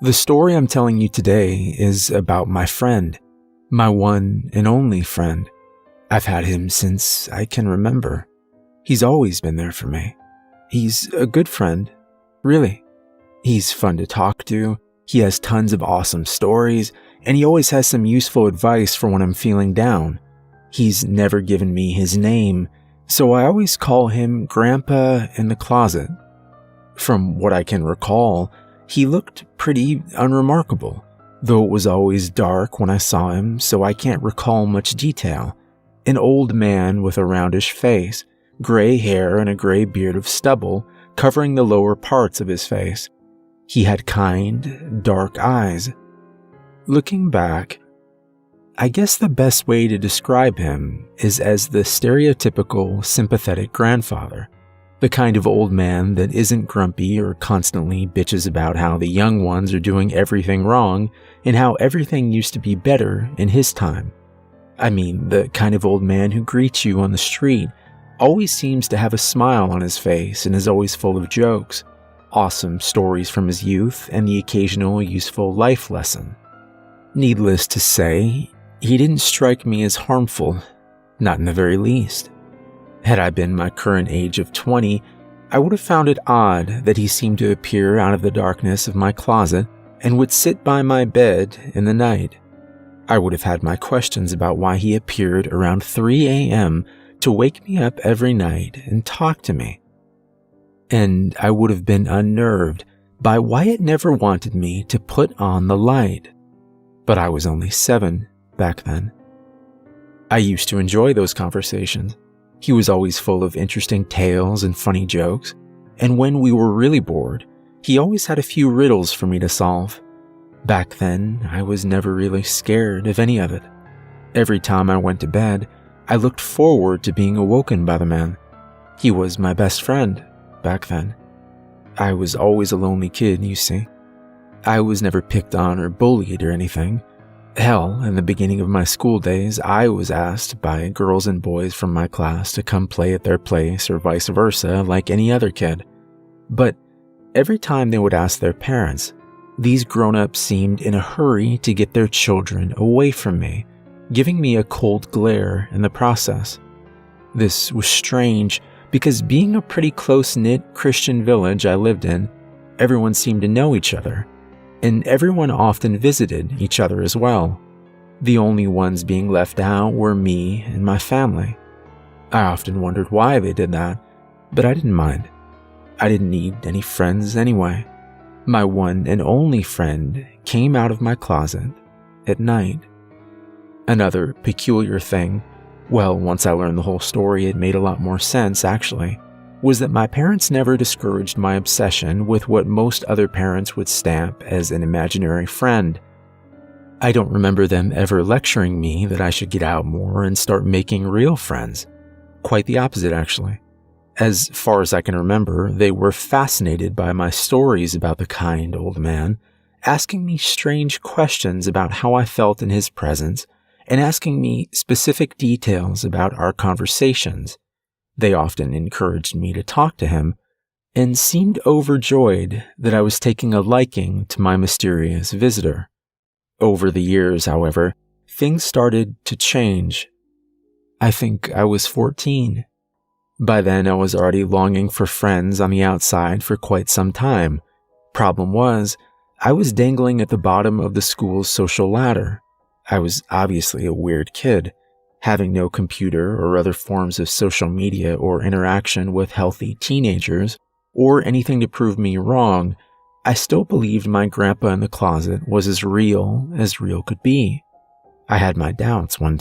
The story I'm telling you today is about my friend, my one and only friend. I've had him since I can remember. He's always been there for me. He's a good friend, really. He's fun to talk to, he has tons of awesome stories, and he always has some useful advice for when I'm feeling down. He's never given me his name, so I always call him Grandpa in the Closet. From what I can recall, he looked pretty unremarkable, though it was always dark when I saw him, so I can't recall much detail. An old man with a roundish face, gray hair and a gray beard of stubble covering the lower parts of his face. He had kind, dark eyes. Looking back, I guess the best way to describe him is as the stereotypical sympathetic grandfather. The kind of old man that isn't grumpy or constantly bitches about how the young ones are doing everything wrong and how everything used to be better in his time. I mean, the kind of old man who greets you on the street, always seems to have a smile on his face and is always full of jokes, awesome stories from his youth, and the occasional useful life lesson. Needless to say, he didn't strike me as harmful, not in the very least. Had I been my current age of 20, I would have found it odd that he seemed to appear out of the darkness of my closet and would sit by my bed in the night. I would have had my questions about why he appeared around 3 a.m. to wake me up every night and talk to me. And I would have been unnerved by why it never wanted me to put on the light. But I was only 7 back then. I used to enjoy those conversations. He was always full of interesting tales and funny jokes, and when we were really bored, he always had a few riddles for me to solve. Back then, I was never really scared of any of it. Every time I went to bed, I looked forward to being awoken by the man. He was my best friend back then. I was always a lonely kid, you see. I was never picked on or bullied or anything. Hell, in the beginning of my school days, I was asked by girls and boys from my class to come play at their place or vice versa like any other kid. But every time they would ask their parents, these grown-ups seemed in a hurry to get their children away from me, giving me a cold glare in the process. This was strange because being a pretty close-knit Christian village I lived in, everyone seemed to know each other, and everyone often visited each other as well. The only ones being left out were me and my family. I often wondered why they did that, but I didn't mind. I didn't need any friends anyway. My one and only friend came out of my closet at night. Another peculiar thing, well, once I learned the whole story, it made a lot more sense actually, was that my parents never discouraged my obsession with what most other parents would stamp as an imaginary friend. I don't remember them ever lecturing me that I should get out more and start making real friends. Quite the opposite, actually. As far as I can remember, they were fascinated by my stories about the kind old man, asking me strange questions about how I felt in his presence, and asking me specific details about our conversations. They often encouraged me to talk to him, and seemed overjoyed that I was taking a liking to my mysterious visitor. Over the years, however, things started to change. I think I was 14. By then, I was already longing for friends on the outside for quite some time. Problem was, I was dangling at the bottom of the school's social ladder. I was obviously a weird kid. Having no computer or other forms of social media or interaction with healthy teenagers, or anything to prove me wrong, I still believed my grandpa in the closet was as real could be. I had my doubts one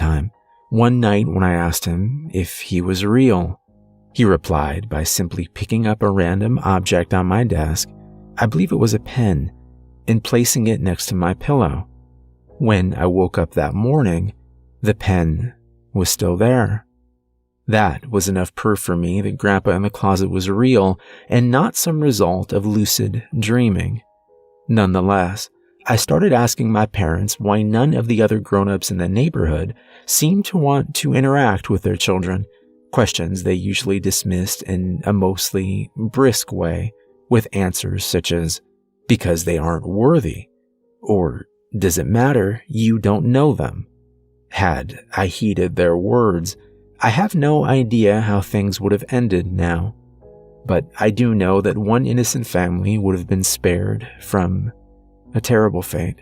night when I asked him if he was real. He replied by simply picking up a random object on my desk, I believe it was a pen, and placing it next to my pillow. When I woke up that morning, the pen was still there. That was enough proof for me that Grandpa in the closet was real and not some result of lucid dreaming. Nonetheless, I started asking my parents why none of the other grown-ups in the neighborhood seemed to want to interact with their children, questions they usually dismissed in a mostly brisk way, with answers such as, Because they aren't worthy? Or does it matter you don't know them? Had I heeded their words, I have no idea how things would have ended now. But I do know that one innocent family would have been spared from a terrible fate.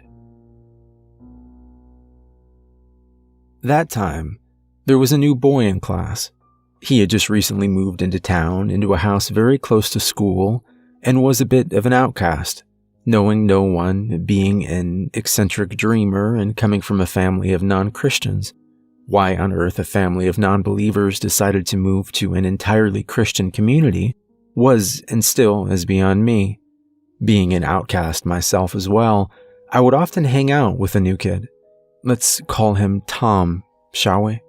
That time, there was a new boy in class. He had just recently moved into town, into a house very close to school, and was a bit of an outcast, knowing no one, being an eccentric dreamer, and coming from a family of non-Christians. Why on earth a family of non-believers decided to move to an entirely Christian community was and still is beyond me. Being an outcast myself as well, I would often hang out with a new kid. Let's call him Tom, shall we?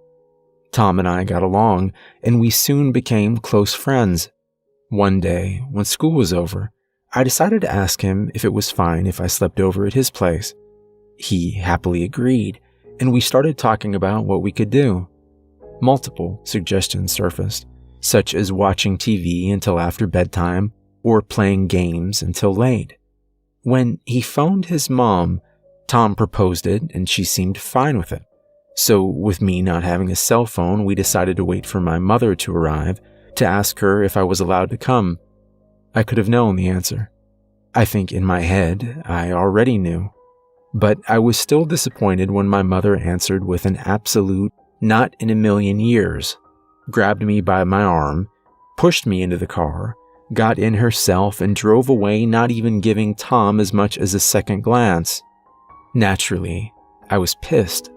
Tom and I got along, and we soon became close friends. One day, when school was over, I decided to ask him if it was fine if I slept over at his place. He happily agreed, and we started talking about what we could do. Multiple suggestions surfaced, such as watching TV until after bedtime or playing games until late. When he phoned his mom, Tom proposed it and she seemed fine with it. So with me not having a cell phone, we decided to wait for my mother to arrive to ask her if I was allowed to come. I could have known the answer. I think in my head, I already knew. But I was still disappointed when my mother answered with an absolute not in a million years, grabbed me by my arm, pushed me into the car, got in herself and drove away, not even giving Tom as much as a second glance. Naturally, I was pissed.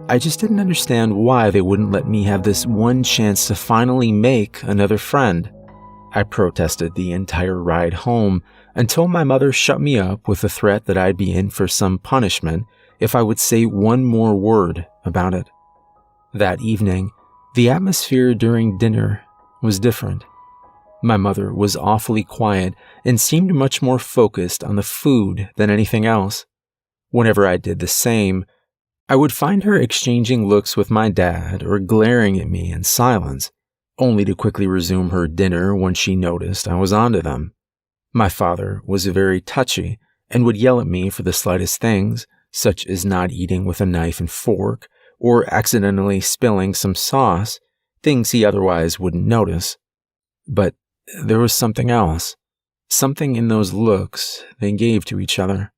I just didn't understand why they wouldn't let me have this one chance to finally make another friend. I protested the entire ride home until my mother shut me up with the threat that I'd be in for some punishment if I would say one more word about it. That evening, the atmosphere during dinner was different. My mother was awfully quiet and seemed much more focused on the food than anything else. Whenever I did the same, I would find her exchanging looks with my dad or glaring at me in silence, only to quickly resume her dinner when she noticed I was onto them. My father was very touchy and would yell at me for the slightest things, such as not eating with a knife and fork or accidentally spilling some sauce, things he otherwise wouldn't notice. But there was something else, something in those looks they gave to each other.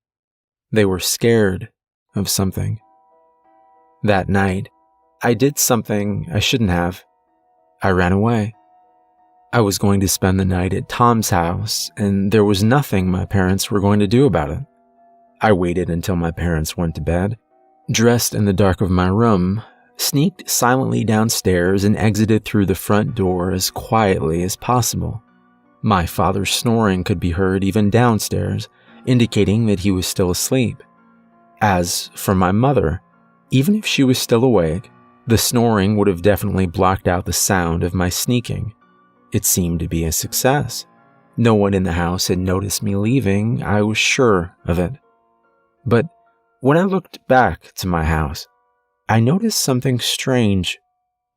They were scared of something. That night, I did something I shouldn't have. I ran away. I was going to spend the night at Tom's house, and there was nothing my parents were going to do about it. I waited until my parents went to bed, dressed in the dark of my room, sneaked silently downstairs, and exited through the front door as quietly as possible. My father's snoring could be heard even downstairs, indicating that he was still asleep. As for my mother, even if she was still awake, the snoring would have definitely blocked out the sound of my sneaking. It seemed to be a success. No one in the house had noticed me leaving, I was sure of it. But when I looked back to my house, I noticed something strange.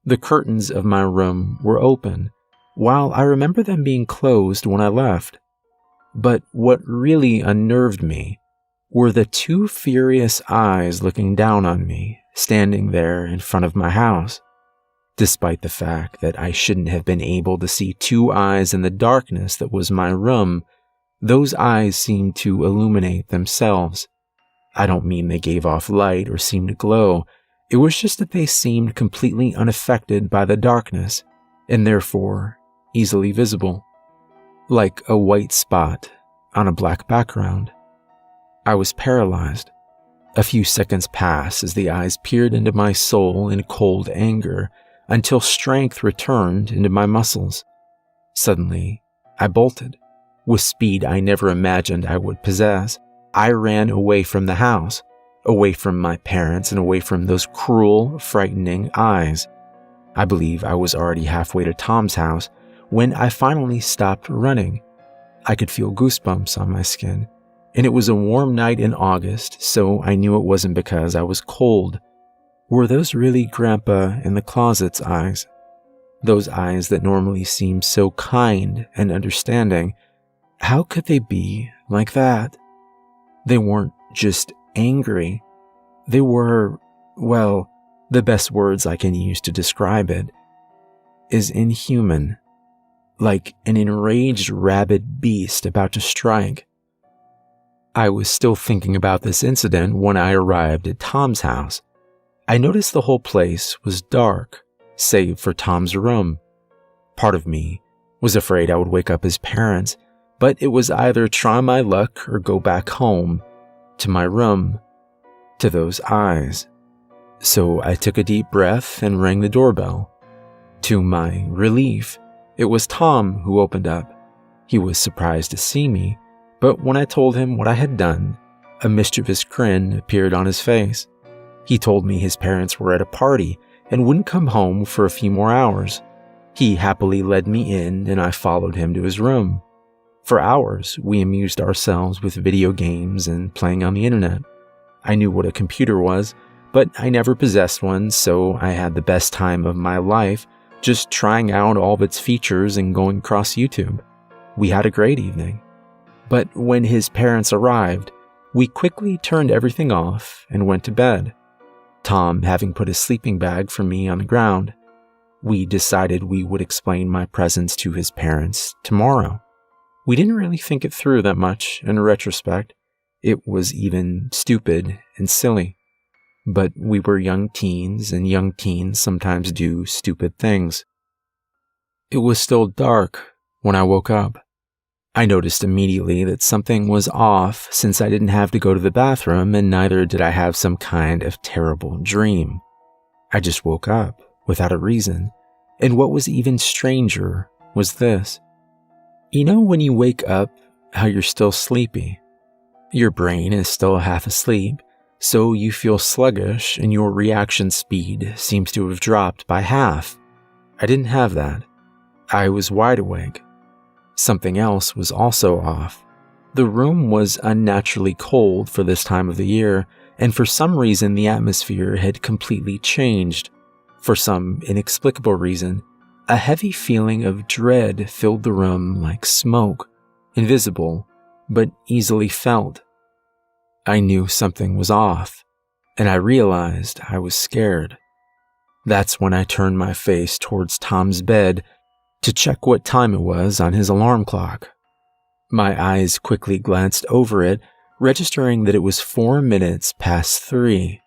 The curtains of my room were open, while I remember them being closed when I left. But what really unnerved me were the two furious eyes looking down on me, standing there in front of my house. Despite the fact that I shouldn't have been able to see two eyes in the darkness that was my room, those eyes seemed to illuminate themselves. I don't mean they gave off light or seemed to glow. It was just that they seemed completely unaffected by the darkness, and therefore easily visible, like a white spot on a black background. I was paralyzed. A few seconds passed as the eyes peered into my soul in cold anger until strength returned into my muscles. Suddenly, I bolted. With speed I never imagined I would possess, I ran away from the house, away from my parents and away from those cruel, frightening eyes. I believe I was already halfway to Tom's house when I finally stopped running. I could feel goosebumps on my skin, and it was a warm night in August, so I knew it wasn't because I was cold. Were those really Grandpa in the closet's eyes? Those eyes that normally seem so kind and understanding, how could they be like that? They weren't just angry. They were, well, the best words I can use to describe it is inhuman, like an enraged rabid beast about to strike. I was still thinking about this incident when I arrived at Tom's house. I noticed the whole place was dark, save for Tom's room. Part of me was afraid I would wake up his parents, but it was either try my luck or go back home, to my room, to those eyes. So I took a deep breath and rang the doorbell. To my relief, it was Tom who opened up. He was surprised to see me, but when I told him what I had done, a mischievous grin appeared on his face. He told me his parents were at a party and wouldn't come home for a few more hours. He happily led me in and I followed him to his room. For hours, we amused ourselves with video games and playing on the internet. I knew what a computer was, but I never possessed one, so I had the best time of my life just trying out all of its features and going across YouTube. We had a great evening. But when his parents arrived, we quickly turned everything off and went to bed, Tom having put a sleeping bag for me on the ground. We decided we would explain my presence to his parents tomorrow. We didn't really think it through that much in retrospect. It was even stupid and silly. But we were young teens, and young teens sometimes do stupid things. It was still dark when I woke up. I noticed immediately that something was off since I didn't have to go to the bathroom and neither did I have some kind of terrible dream. I just woke up without a reason, and what was even stranger was this. You know when you wake up, how you're still sleepy? Your brain is still half asleep, so you feel sluggish and your reaction speed seems to have dropped by half. I didn't have that. I was wide awake. Something else was also off. The room was unnaturally cold for this time of the year, and for some reason the atmosphere had completely changed. For some inexplicable reason, a heavy feeling of dread filled the room like smoke, invisible, but easily felt. I knew something was off, and I realized I was scared. That's when I turned my face towards Tom's bed to check what time it was on his alarm clock. My eyes quickly glanced over it, registering that it was 4 minutes past 3.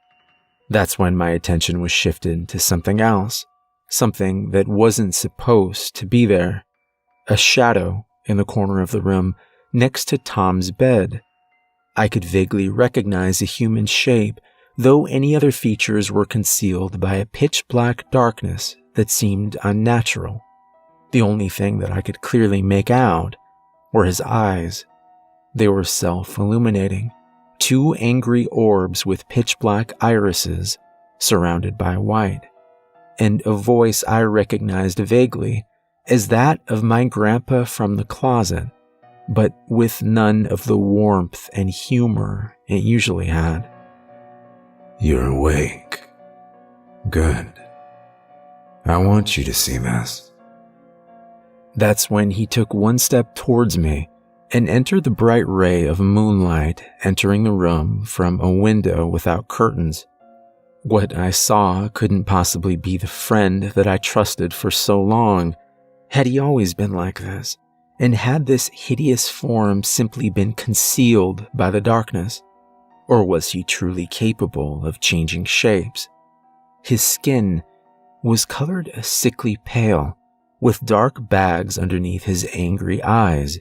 That's when my attention was shifted to something else, something that wasn't supposed to be there. A shadow in the corner of the room next to Tom's bed. I could vaguely recognize a human shape, though any other features were concealed by a pitch-black darkness that seemed unnatural. The only thing that I could clearly make out were his eyes. They were self-illuminating, 2 angry orbs with pitch-black irises surrounded by white, and a voice I recognized vaguely as that of my grandpa from the closet, but with none of the warmth and humor it usually had. You're awake. Good. I want you to see this. That's when he took one step towards me and entered the bright ray of moonlight entering the room from a window without curtains. What I saw couldn't possibly be the friend that I trusted for so long. Had he always been like this? And had this hideous form simply been concealed by the darkness? Or was he truly capable of changing shapes? His skin was colored a sickly pale, with dark bags underneath his angry eyes.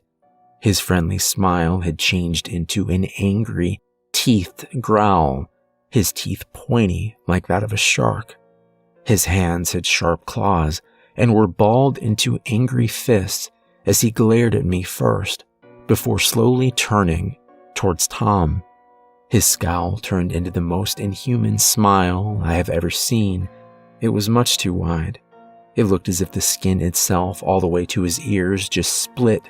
His friendly smile had changed into an angry, teethed growl, his teeth pointy like that of a shark. His hands had sharp claws and were balled into angry fists as he glared at me first, before slowly turning towards Tom. His scowl turned into the most inhuman smile I have ever seen. It was much too wide. It looked as if the skin itself all the way to his ears just split,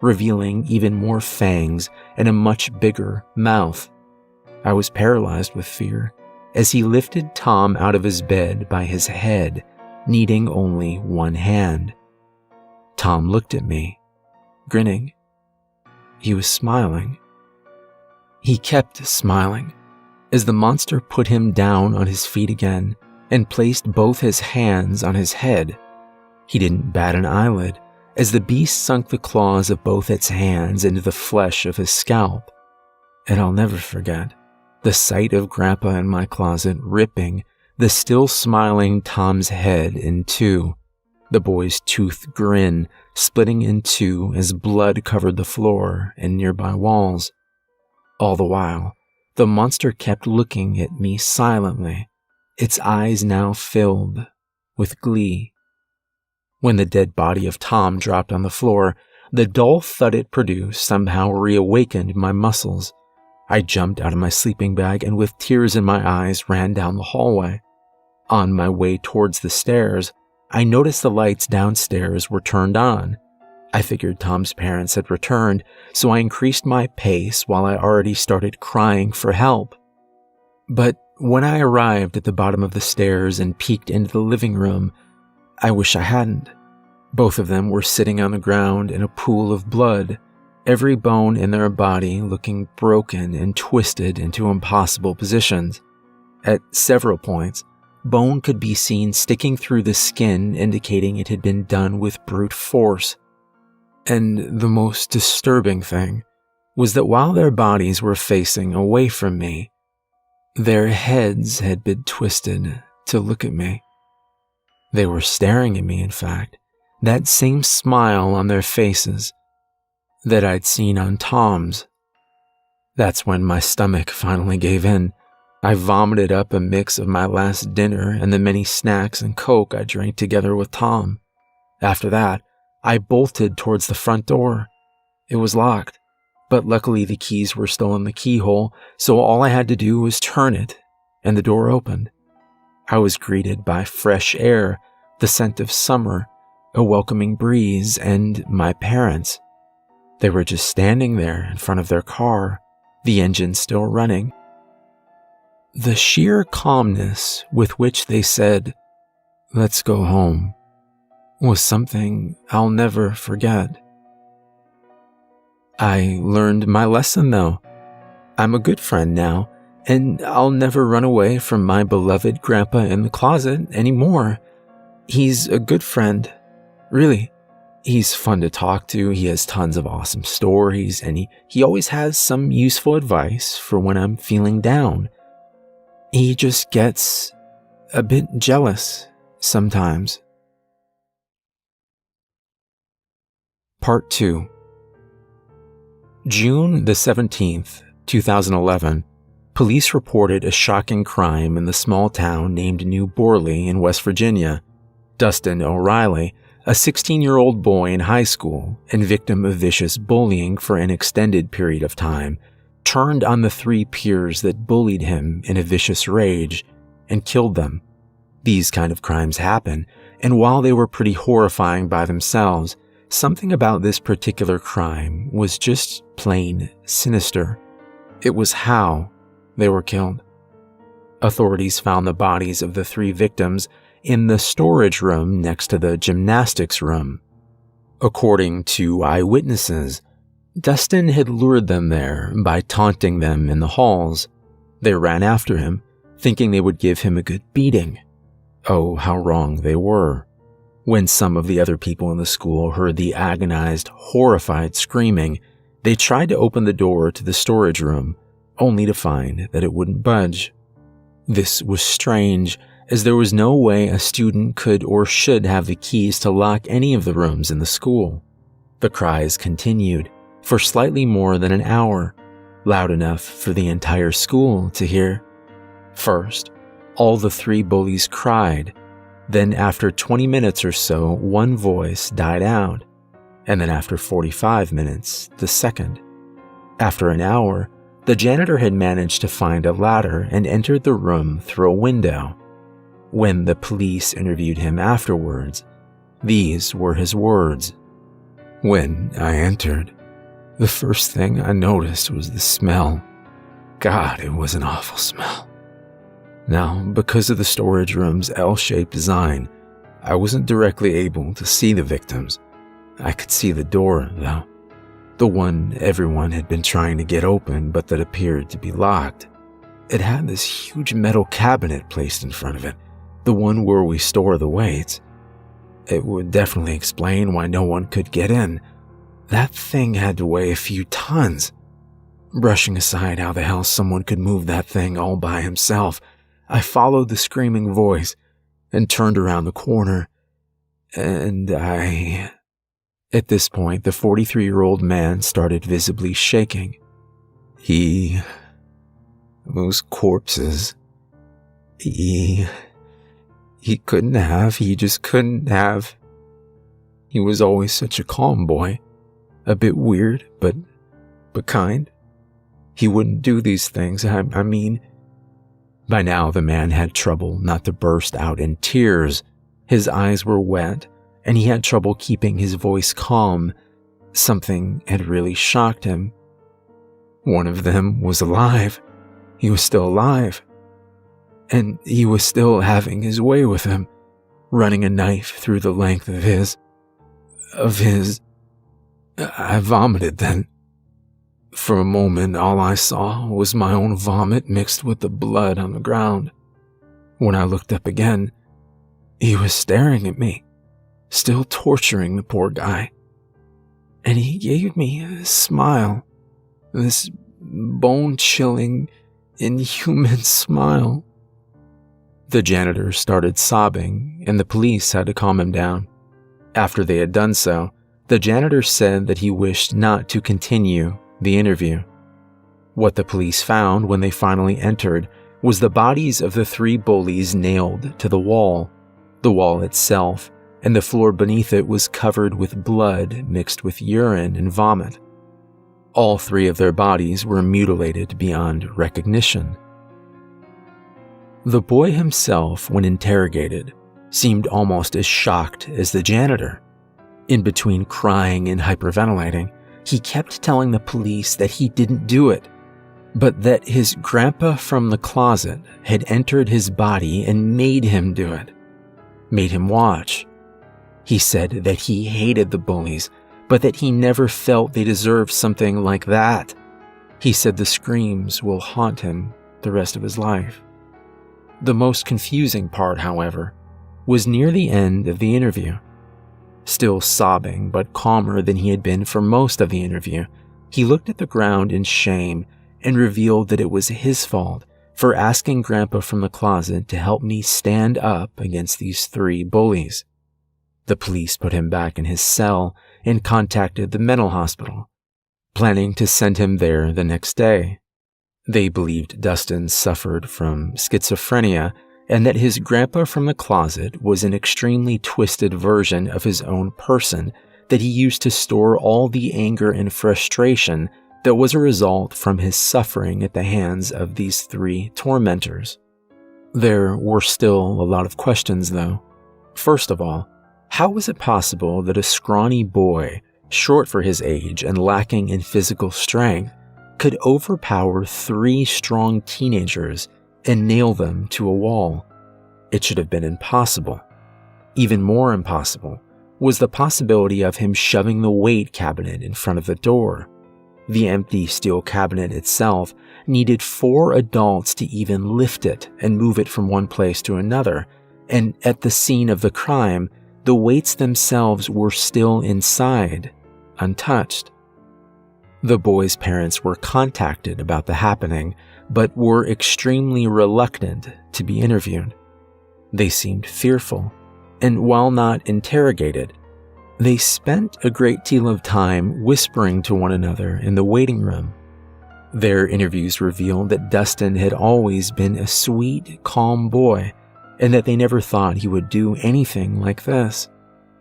revealing even more fangs and a much bigger mouth. I was paralyzed with fear as he lifted Tom out of his bed by his head, needing only one hand. Tom looked at me, grinning. He was smiling. He kept smiling as the monster put him down on his feet again and placed both his hands on his head. He didn't bat an eyelid as the beast sunk the claws of both its hands into the flesh of his scalp. And I'll never forget the sight of Grandpa in my closet ripping the still smiling Tom's head in two, the boy's toothed grin splitting in two as blood covered the floor and nearby walls. All the while, the monster kept looking at me silently, its eyes now filled with glee. When the dead body of Tom dropped on the floor, the dull thud it produced somehow reawakened my muscles. I jumped out of my sleeping bag and with tears in my eyes ran down the hallway. On my way towards the stairs, I noticed the lights downstairs were turned on. I figured Tom's parents had returned, so I increased my pace while I already started crying for help. But when I arrived at the bottom of the stairs and peeked into the living room, I wish I hadn't. Both of them were sitting on the ground in a pool of blood, every bone in their body looking broken and twisted into impossible positions. At several points, bone could be seen sticking through the skin, indicating it had been done with brute force. And the most disturbing thing was that while their bodies were facing away from me, their heads had been twisted to look at me. They were staring at me, in fact, that same smile on their faces that I'd seen on Tom's. That's when my stomach finally gave in. I vomited up a mix of my last dinner and the many snacks and Coke I drank together with Tom. After that, I bolted towards the front door. It was locked, but luckily the keys were still in the keyhole, so all I had to do was turn it, and the door opened. I was greeted by fresh air, the scent of summer, a welcoming breeze, and my parents. They were just standing there in front of their car, the engine still running. The sheer calmness with which they said, "Let's go home," was something I'll never forget. I learned my lesson, though. I'm a good friend now, and I'll never run away from my beloved Grandpa in the closet anymore. He's a good friend, really. He's fun to talk to, he has tons of awesome stories, and he always has some useful advice for when I'm feeling down. He just gets a bit jealous sometimes. Part 2. June the 17th, 2011, police reported a shocking crime in the small town named New Borley in West Virginia. Dustin O'Reilly, a 16-year-old boy in high school and victim of vicious bullying for an extended period of time, turned on the three peers that bullied him in a vicious rage and killed them. These kind of crimes happen, and while they were pretty horrifying by themselves, something about this particular crime was just plain sinister. It was how they were killed. Authorities found the bodies of the three victims in the storage room next to the gymnastics room. According to eyewitnesses, Dustin had lured them there by taunting them in the halls. They ran after him, thinking they would give him a good beating. Oh, how wrong they were. When some of the other people in the school heard the agonized, horrified screaming, they tried to open the door to the storage room, only to find that it wouldn't budge. This was strange, as there was no way a student could or should have the keys to lock any of the rooms in the school. The cries continued for slightly more than an hour, loud enough for the entire school to hear. First, all the three bullies cried. Then after 20 minutes or so, one voice died out, and then after 45 minutes, the second. After an hour, the janitor had managed to find a ladder and entered the room through a window. When the police interviewed him afterwards, these were his words. "When I entered, the first thing I noticed was the smell. God, it was an awful smell. Now, because of the storage room's L-shaped design, I wasn't directly able to see the victims. I could see the door, though. the one everyone had been trying to get open but that appeared to be locked. It had this huge metal cabinet placed in front of it, the one where we store the weights. It would definitely explain why no one could get in. That thing had to weigh a few tons. Brushing aside how the hell someone could move that thing all by himself, I followed the screaming voice and turned around the corner, and At this point, the 43-year-old man started visibly shaking. Those corpses, he just couldn't have. He was always such a calm boy, a bit weird, but kind. He wouldn't do these things, I mean. By now, the man had trouble not to burst out in tears. His eyes were wet, and he had trouble keeping his voice calm. Something had really shocked him. One of them was alive. He was still alive. And he was still having his way with him, running a knife through the length of his... I vomited then. For a moment, all I saw was my own vomit mixed with the blood on the ground. When I looked up again, he was staring at me, still torturing the poor guy. And he gave me a smile, this bone-chilling, inhuman smile. The janitor started sobbing, and the police had to calm him down. After they had done so, the janitor said that he wished not to continue the interview. What the police found when they finally entered was the bodies of the 3 bullies nailed to the wall itself, and the floor beneath it was covered with blood mixed with urine and vomit. All 3 of their bodies were mutilated beyond recognition. The boy himself, when interrogated, seemed almost as shocked as the janitor. In between crying and hyperventilating, he kept telling the police that he didn't do it, but that his grandpa from the closet had entered his body and made him do it, made him watch. He said that he hated the bullies, but that he never felt they deserved something like that. He said the screams will haunt him the rest of his life. The most confusing part, however, was near the end of the interview. Still sobbing, but calmer than he had been for most of the interview, he looked at the ground in shame and revealed that it was his fault for asking Grandpa from the closet to help me stand up against these 3 bullies. The police put him back in his cell and contacted the mental hospital, planning to send him there the next day. They believed Dustin suffered from schizophrenia and that his grandpa from the closet was an extremely twisted version of his own person that he used to store all the anger and frustration that was a result from his suffering at the hands of these 3 tormentors. There were still a lot of questions, though. First of all, how was it possible that a scrawny boy, short for his age and lacking in physical strength, could overpower 3 strong teenagers and nail them to a wall? It should have been impossible. Even more impossible was the possibility of him shoving the weight cabinet in front of the door. The empty steel cabinet itself needed 4 adults to even lift it and move it from one place to another, and at the scene of the crime, the weights themselves were still inside, untouched. The boy's parents were contacted about the happening, but were extremely reluctant to be interviewed. They seemed fearful, and while not interrogated, they spent a great deal of time whispering to one another in the waiting room. Their interviews revealed that Dustin had always been a sweet, calm boy, and that they never thought he would do anything like this,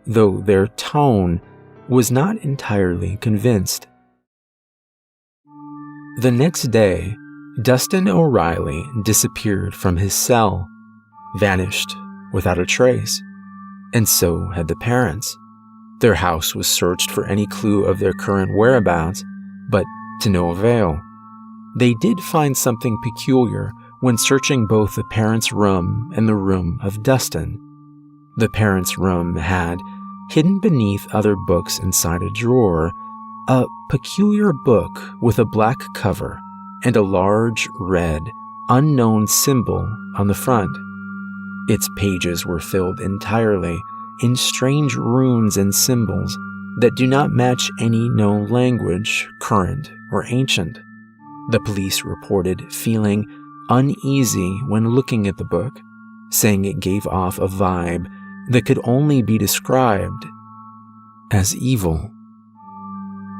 though their tone was not entirely convinced. The next day, Dustin O'Reilly disappeared from his cell, vanished without a trace, and so had the parents. Their house was searched for any clue of their current whereabouts, but to no avail. They did find something peculiar when searching both the parents' room and the room of Dustin. The parents' room had, hidden beneath other books inside a drawer, A peculiar book with a black cover and a large, red, unknown symbol on the front. Its pages were filled entirely in strange runes and symbols that do not match any known language, current or ancient. The police reported feeling uneasy when looking at the book, saying it gave off a vibe that could only be described as evil.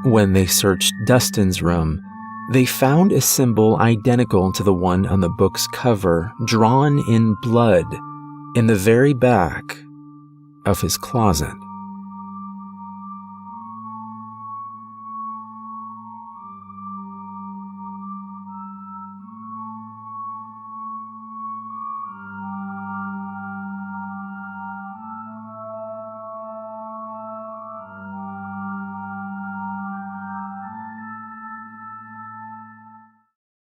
When they searched Dustin's room, they found a symbol identical to the one on the book's cover, drawn in blood, in the very back of his closet.